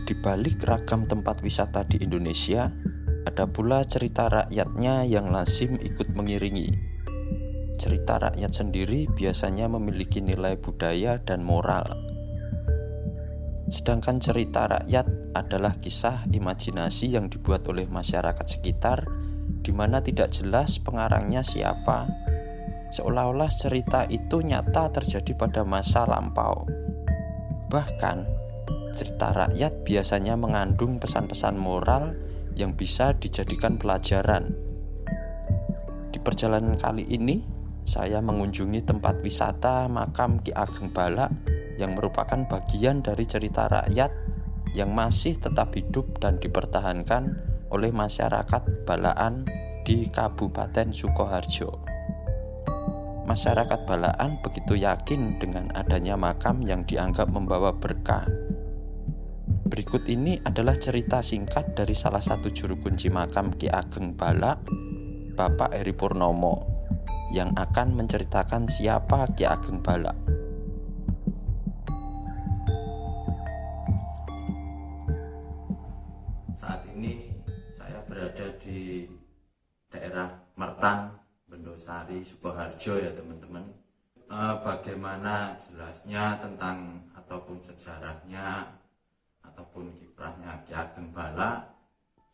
Di balik ragam tempat wisata di Indonesia, ada pula cerita rakyatnya yang lazim ikut mengiringi. Cerita rakyat sendiri biasanya memiliki nilai budaya dan moral. Sedangkan cerita rakyat adalah kisah imajinasi yang dibuat oleh masyarakat sekitar, di mana tidak jelas pengarangnya siapa, seolah-olah cerita itu nyata terjadi pada masa lampau. Bahkan, cerita rakyat biasanya mengandung pesan-pesan moral yang bisa dijadikan pelajaran. Di perjalanan kali ini, saya mengunjungi tempat wisata makam Ki Ageng Balak yang merupakan bagian dari cerita rakyat yang masih tetap hidup dan dipertahankan oleh masyarakat Balaan di Kabupaten Sukoharjo. Masyarakat Balaan begitu yakin dengan adanya makam yang dianggap membawa berkah. Berikut ini adalah cerita singkat dari salah satu juru kunci makam Ki Ageng Balak, Bapak Eri Purnomo, yang akan menceritakan siapa Ki Ageng Balak. Saat ini saya berada di daerah Mertan, Bendosari, Sukoharjo ya teman-teman. Bagaimana jelasnya tentang ataupun sejarahnya ataupun kiprahnya Ki Ageng Balak.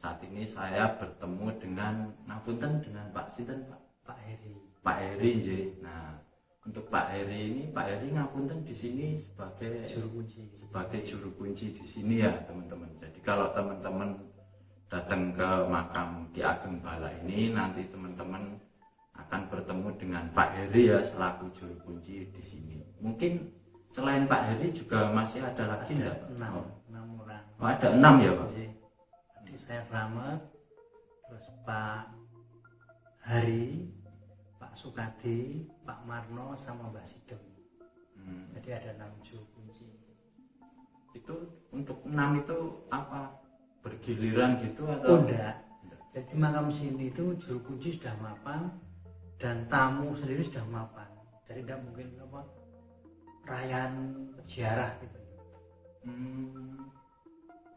Saat ini saya bertemu dengan dengan Pak Sinten Pak Heri. Pak Heri ya. Nah, untuk Pak Heri ini, Pak Heri ngapunten di sini sebagai juru kunci di sini ya teman-teman. Jadi kalau teman-teman datang ke makam Ki Ageng Balak ini, nanti teman-teman akan bertemu dengan Pak Heri ya selaku juru kunci di sini. Mungkin selain Pak Heri juga masih ada lagi ya? 6 orang. Oh, ada 6 ya Pak? Jadi saya Slamet, terus Pak Hari, Pak Sukadi, Pak Marno, sama Mbak Sidem. Jadi ada 6 juru kunci. Itu untuk 6 itu apa? Bergiliran gitu Oh atau? enggak. Jadi makam sini itu juru kunci sudah mapan dan tamu sendiri sudah mapan. Jadi tidak mungkin apa perayaan peziarah gitu.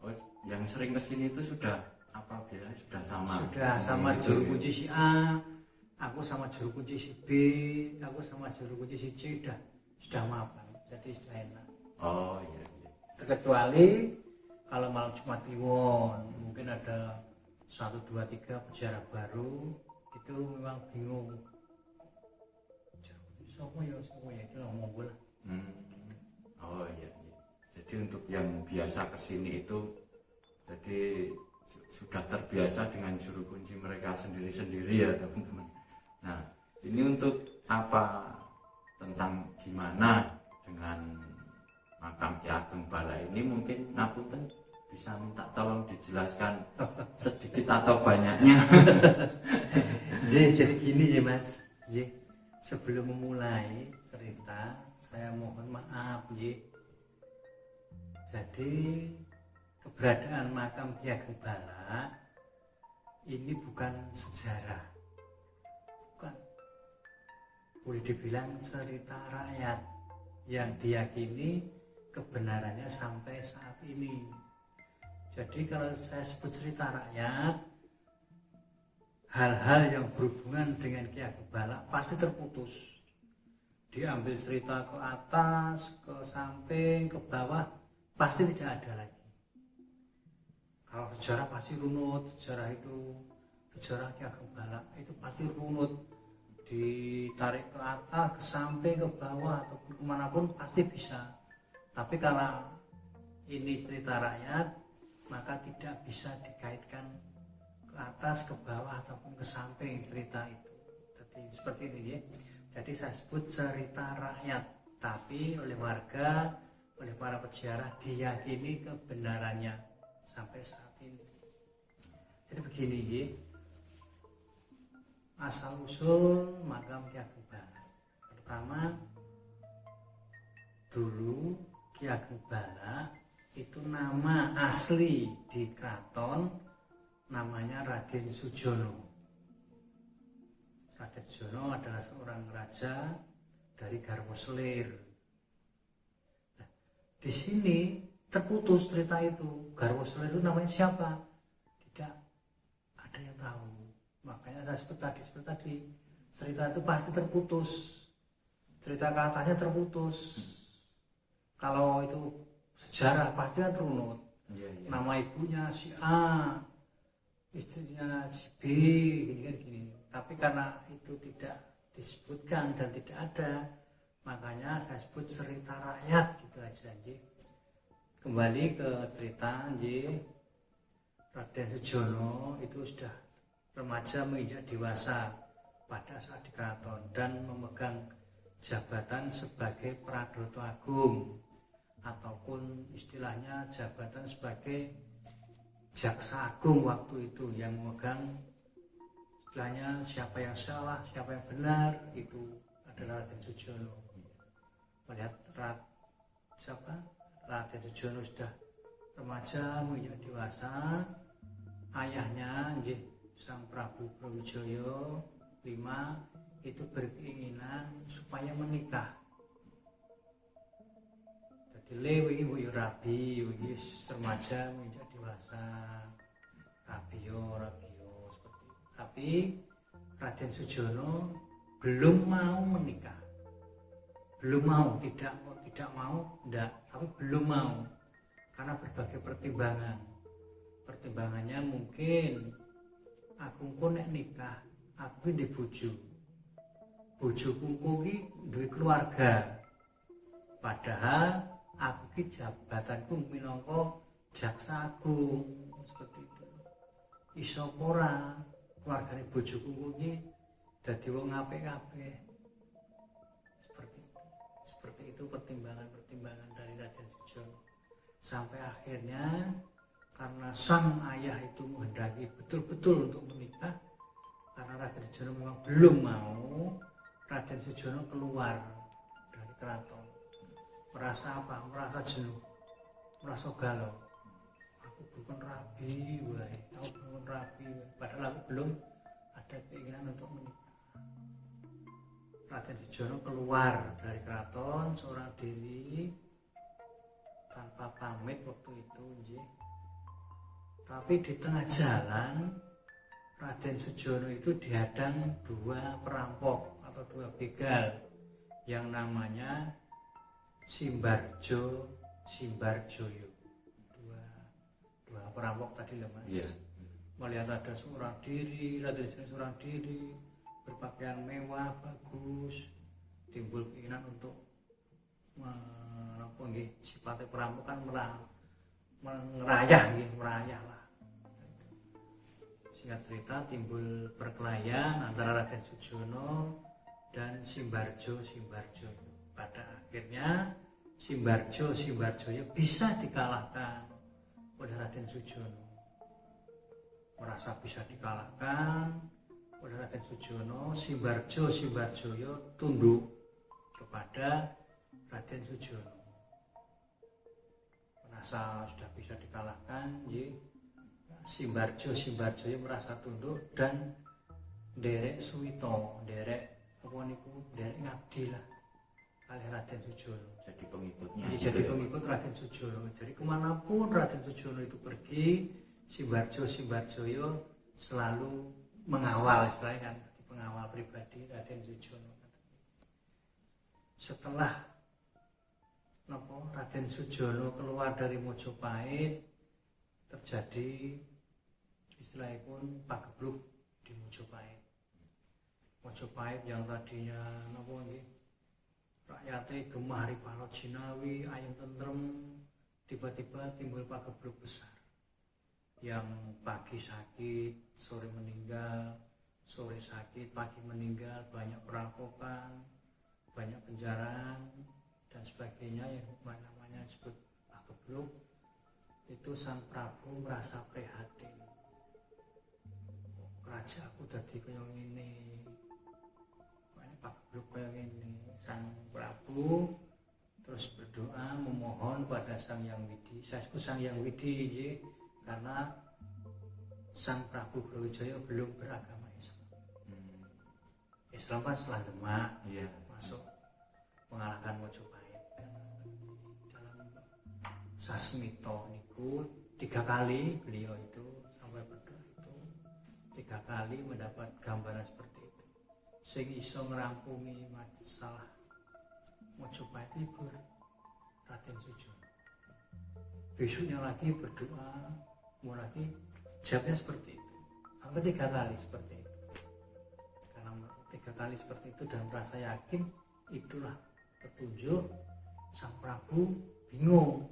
Oh, yang sering kesini itu sudah apa biasanya sudah sama? Sudah sama juru kunci si A, aku sama juru kunci si B, aku sama juru kunci si C sudah mapan. Jadi sudah enak. Oh iya. Terkecuali kalau malam Jumat Kliwon mungkin ada 1, 2, 3 peziarah baru, itu memang bingung. Siapa ya itu ngomong bola. Oh iya. Jadi untuk yang biasa kesini itu jadi sudah terbiasa dengan juru kunci mereka sendiri-sendiri ya teman-teman. Nah, ini untuk apa, tentang gimana dengan makam Ki Ageng Balak ini, mungkin ngapunten bisa minta tolong dijelaskan sedikit atau banyaknya. Jadi gini ya Mas, sebelum memulai cerita saya mohon maaf Jadi keberadaan makam Ki Ageng Balak ini bukan sejarah, bukan, boleh dibilang cerita rakyat yang diyakini kebenarannya sampai saat ini. Jadi kalau saya sebut cerita rakyat, hal-hal yang berhubungan dengan Ki Ageng Balak pasti terputus. Diambil cerita ke atas, ke samping, ke bawah, pasti tidak ada lagi. Kalau sejarah pasti runut, sejarah Ki Ageng Balak itu pasti runut, ditarik ke atas, ke samping, ke bawah ataupun kemanapun pasti bisa. Tapi kalau ini cerita rakyat, maka tidak bisa dikaitkan ke atas, ke bawah ataupun ke samping cerita itu. Jadi seperti ini ya. Jadi saya sebut cerita rakyat, tapi oleh warga, oleh para peziarah diyakini kebenarannya sampai saat ini. Jadi begini ya, asal usul makam Ki Ageng Balak. Pertama, dulu Ki Ageng Balak itu nama asli di keraton namanya Raden Sujono. Raden Sujono adalah seorang raja dari Garwa Selir. Nah, di sini terputus cerita itu. Garwa Sule itu namanya siapa? Tidak ada yang tahu. Makanya saya seperti tadi cerita itu pasti terputus, cerita ke atasnya terputus. Kalau itu sejarah pasti kan runut. Nama ibunya si A, istrinya si B, gini. Tapi karena itu tidak disebutkan dan tidak ada, makanya saya sebut cerita rakyat gitu aja. Kembali ke cerita Raden Sujono itu sudah remaja menginjak dewasa pada saat di keraton dan memegang jabatan sebagai Pradoto Agung ataupun istilahnya jabatan sebagai Jaksa Agung waktu itu, yang memegang istilahnya siapa yang salah, siapa yang benar itu adalah Raden Sujono. Melihat Raden Sujono sudah remaja menginjak dewasa, ayahnya Sang Prabu Brawijaya V itu berkeinginan supaya menikah. Jadi lewi wingi rabi, wingi remaja menginjak dewasa, rabio seperti itu. Tapi Raden Sujono belum mau menikah, tidak mau, tapi belum mau karena berbagai pertimbangan. Pertimbangannya mungkin aku nek nikah, aku di bojoku ki duwe keluarga, padahal aku ki jabatanku minangka Jaksa Agung, seperti itu. Iso ora keluargane bojoku ki dadi wong apik-apik. Seperti itu pertimbangan dari Raden Sujono. Sampai akhirnya karena sang ayah itu menghendaki betul-betul untuk menikah, karena Raden Sujono memang belum mau, Raden Sujono keluar dari keraton. Merasa apa? Merasa jenuh, merasa galau. Aku bukan rabi, padahal aku belum ada keinginan untuk menikah. Raden Sujono keluar dari keraton seorang diri tanpa pamit waktu itu. Tapi di tengah jalan Raden Sujono itu dihadang dua perampok atau dua begal yang namanya Simbarjo, Simbarjoyo. Dua perampok tadi loh Mas. Yeah. Melihat ada seorang diri, Raden Sujono seorang diri berpakaian mewah, bagus, timbul keinginan untuk sifatnya perampok kan merayah lah. Singkat cerita timbul perkelahian antara Raden Sujono dan Simbarjo. Pada akhirnya Simbarjo bisa dikalahkan oleh Raden Sujono. Merasa bisa dikalahkan oleh Raden Sujono, Simbarjo tunduk kepada Raden Sujono. Merasa sudah bisa dikalahkan, Simbarjo merasa tunduk dan derek suwito, derek ngabdi lah oleh Raden Sujono. Jadi pengikutnya. Jadi pengikut Raden Sujono. Jadi kemanapun Raden Sujono itu pergi, Simbarjo selalu mengawal, istilahnya kan, pengawal pribadi Raden Sujono. Setelah Raden Sujono keluar dari Mojopahit, terjadi istilahnya pun pagebluk di Mojopahit. Mojopahit yang tadinya rakyatnya gemah ripalot jinawi, ayam tentrem, tiba-tiba timbul pagebluk besar. Yang pagi sakit, sore meninggal, sore sakit, pagi meninggal, banyak perampokan, banyak penjaraan dan sebagainya yang namanya disebut pagebluk. Itu Sang Prabu merasa prihatin. Kerajaanku dadi kaya ngene. Banyak pagebluk kaya ngene. Sang Prabu terus berdoa memohon pada Sang Hyang Widi. Saya sebut Sang Hyang Widi karena Sang Prabu Brawijaya belum beragama Islam. Islam kan setelah Demak, masuk mengalahkan Mojopahit. Sasmito niku 3 kali beliau itu sampai berdoa itu 3 kali mendapat gambaran seperti itu. Sing iso ngerampungi masalah Mojopahit iku Raden Sujono. Besoknya lagi berdoa, mau lagi jawabnya seperti itu. Sampai 3 kali seperti itu. Karena 3 kali seperti itu dan merasa yakin itulah petunjuk. Sang Prabu bingung.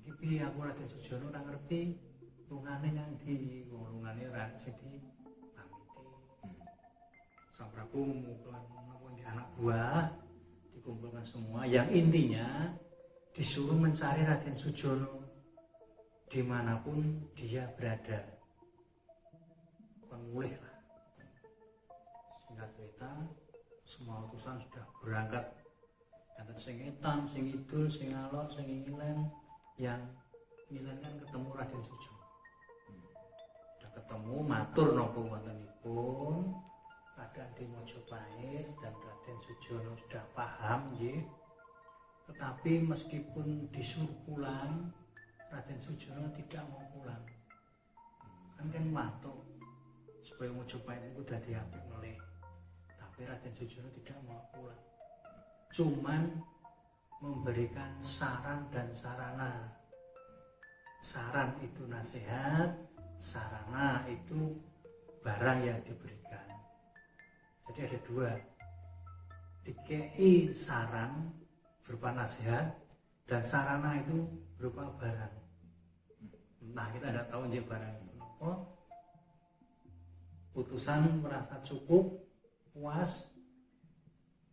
Iki piye aku Raden Sujono ora ngerti lungane nang ndi, wong lungane ora sing dipamiti. Sang Prabu mengumpulkan anak buah, dikumpulkan semua. Yang intinya disuruh mencari Raden Sujono dimanapun dia berada. Bukan mulih lah. Singkat cerita, semua utusan sudah berangkat. Yang sing etan, sing idul, sing alor, sing ngilen. Yang ngilen kan ketemu Raden Sujono. Sudah ketemu, matur nopo wontenipun keadaan di Mojopahit dan Raden Sujono sudah paham nggih. Tetapi meskipun disuruh pulang, Raden Sujono tidak mau pulang. Kan matuk supaya Mojopahit itu dadi apik meleh. Tapi Raden Sujono tidak mau pulang. Cuman memberikan saran dan sarana. Saran itu nasihat, sarana itu barang yang diberikan. Jadi ada 2. Dikei saran berupa nasihat dan sarana itu berupa barang. Nah, kita tidak tahu aja barang itu apa. Utusan merasa cukup, puas,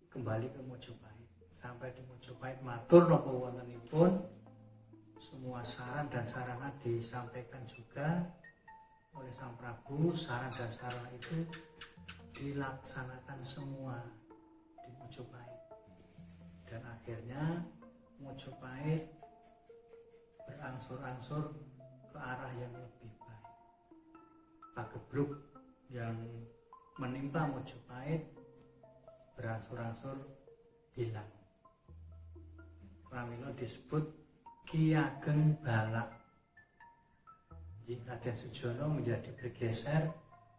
kembali ke Mojopahit. Sampai di Mojopahit matur napa wontenipun, semua saran dan sarana disampaikan juga oleh Sang Prabu. Saran dan sarana itu dilaksanakan semua di Mojopahit. Dan akhirnya Mojopahit berangsur-angsur ke arah yang lebih baik. Pagebluk yang menimpa Mojopahit berangsur-angsur hilang. Pramila disebut Ki Ageng Balak. Raden Sujono menjadi bergeser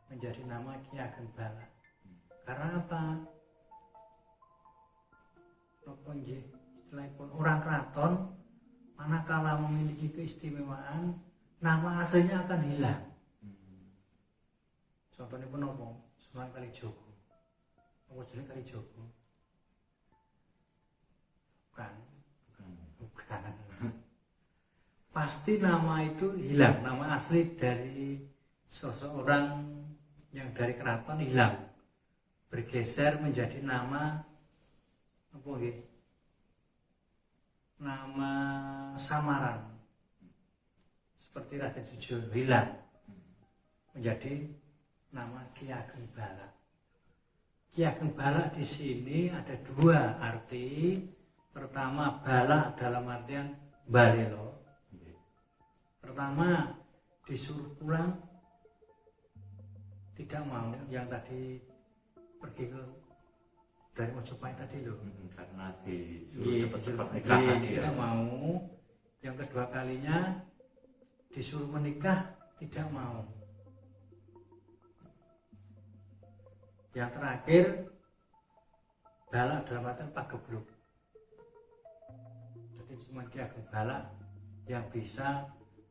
menjadi nama Ki Ageng Balak. Karena apa? Istilahipun orang keraton manakala memiliki keistimewaan, nama aslinya akan hilang. Contohnya pun apa? Sunan Kalijogo. Apa jenis Kalijogo? Bukan. Pasti nama itu hilang. Nama asli dari seseorang yang dari keraton hilang. Bergeser menjadi nama apa gitu? Nama samaran. Seperti Raden Sujono hilang menjadi nama Ki Ageng Balak. Ki Ageng Balak di sini ada 2 arti. Pertama, balak dalam artian balelo. Pertama, disuruh pulang tidak mau. Yang tadi pergi ke dari Mojopahit tadi loh. Karena disuruh cepat-cepat nikah tidak mau. Yang kedua kalinya disuruh menikah tidak mau. Yang terakhir, balak dalam artian pagebluk. Jadi cuma Ki Ageng Balak yang bisa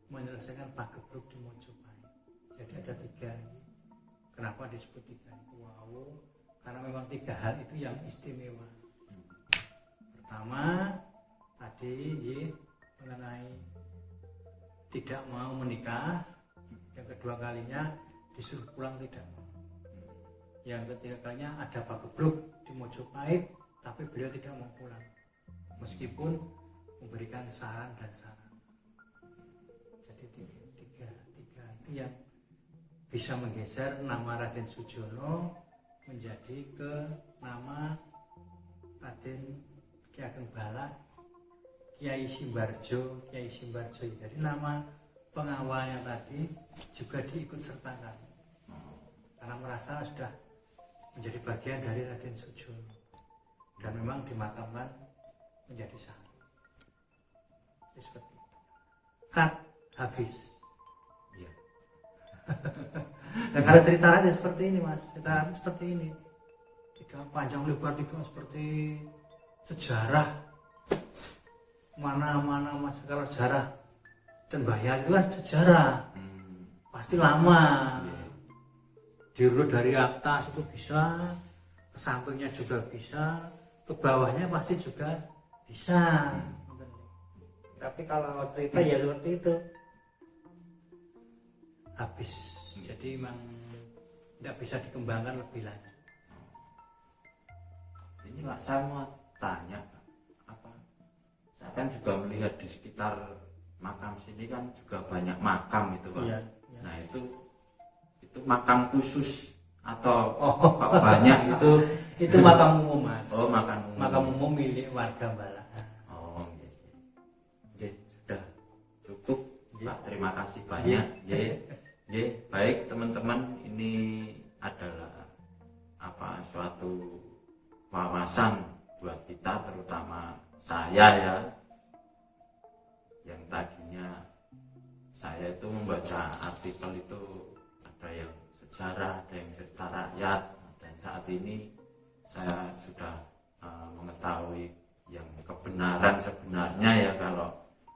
menyelesaikan pagebluk di Mojopahit. Jadi ada 3. Kenapa disebut 3? Wow, karena memang 3 hal itu yang istimewa. Pertama, tadi mengenai tidak mau menikah. Yang kedua kalinya disuruh pulang tidak mau. Yang ketiga kalinya ada pagebluk di Mojopahit, tapi beliau tidak mau pulang. Meskipun memberikan saran dan saran. Jadi 3 itu yang bisa menggeser nama Raden Sujono menjadi ke nama Raden Ki Ageng Balak, Kiai Simbarjo. Jadi nama pengawalnya tadi juga diikut sertakan karena merasa sudah menjadi bagian dari Raden Sujono dan memang dimakamkan menjadi satu. Seperti itu. cut, habis. Iya. Nah, kalau cerita rakyat seperti ini mas, cerita rakyat seperti ini, tidak panjang lebar, tidak seperti sejarah mana mas. Kalau sejarah dan bayar itu kan sejarah pasti lama, diurut dari atas itu bisa, ke sampingnya juga bisa, ke bawahnya pasti juga bisa. Tapi kalau cerita ya seperti itu, habis. Jadi memang tidak bisa dikembangkan lebih lanjut. Ini Pak, saya mau tanya Pak, apa? Saya kan juga melihat di sekitar makam sini kan juga banyak makam itu Pak. Iya. Nah itu makam khusus atau kok banyak itu? Itu makam umum mas. Oh, makam umum. Makam umum milik warga Balak. Oh, oke, sudah cukup Pak. Terima kasih banyak. Baik teman-teman, ini adalah suatu wawasan buat kita, terutama saya ya, yang tadinya saya itu membaca artikel itu ada yang sejarah, ada yang cerita rakyat, dan saat ini saya sudah mengetahui yang kebenaran sebenarnya ya, kalau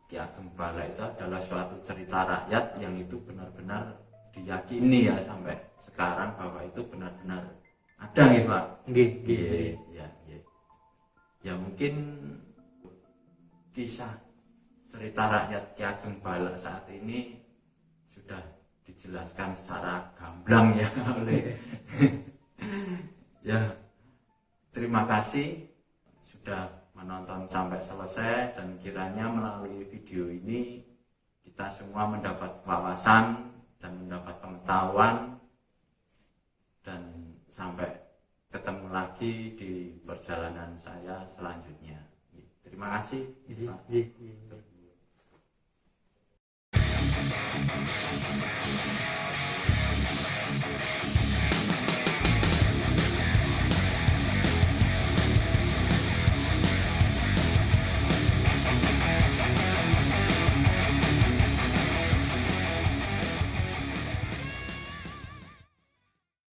Ki Ageng Balak itu adalah suatu cerita rakyat yang itu benar-benar diyakini ya sampai sekarang bahwa itu benar-benar ada nih Pak. Ya mungkin kisah cerita rakyat Ki Ageng Balak saat ini sudah dijelaskan secara gamblang ya oleh ya, terima kasih sudah menonton sampai selesai, dan kiranya melalui video ini kita semua mendapat wawasan dan mendapat pengetahuan, dan sampai ketemu lagi di perjalanan saya selanjutnya. Terima kasih Pak.